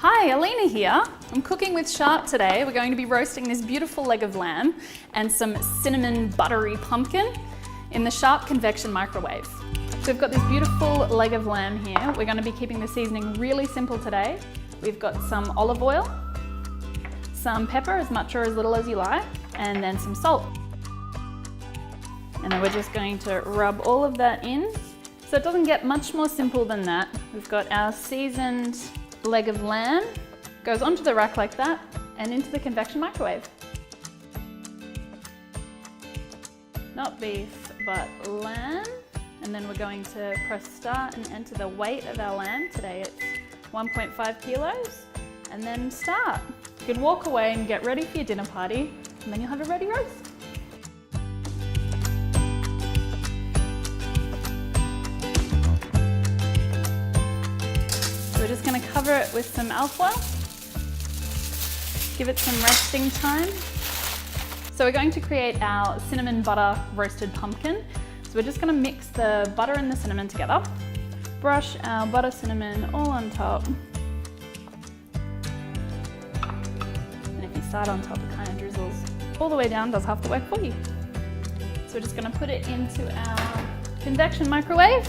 Hi, Elena here. I'm cooking with Sharp today. We're going to be roasting this beautiful leg of lamb and some cinnamon buttery pumpkin in the Sharp convection microwave. So we've got this beautiful leg of lamb here. We're going to be keeping the seasoning really simple today. We've got some olive oil, some pepper, as much or as little as you like, and then some salt. And then we're just going to rub all of that in. So it doesn't get much more simple than that. We've got our seasoned leg of lamb, goes onto the rack like that and into the convection microwave. Not beef, but lamb. And then we're going to press start and enter the weight of our lamb. Today it's 1.5 kilos. And then start. You can walk away and get ready for your dinner party, and then you'll have a ready roast. We're just going to cover it with some alf oil, give it some resting time. So we're going to create our cinnamon butter roasted pumpkin. So we're just going to mix the butter and the cinnamon together, brush our butter cinnamon all on top. And if you start on top, it kind of drizzles all the way down, does half the work for you. So we're just going to put it into our convection microwave.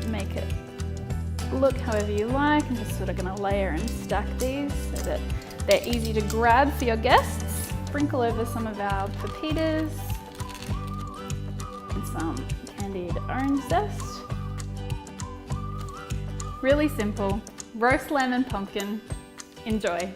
Make it look however you like. I'm just sort of going to layer and stack these so that they're easy to grab for your guests. Sprinkle over some of our pepitas and some candied orange zest. Really simple. Roast lamb and pumpkin. Enjoy.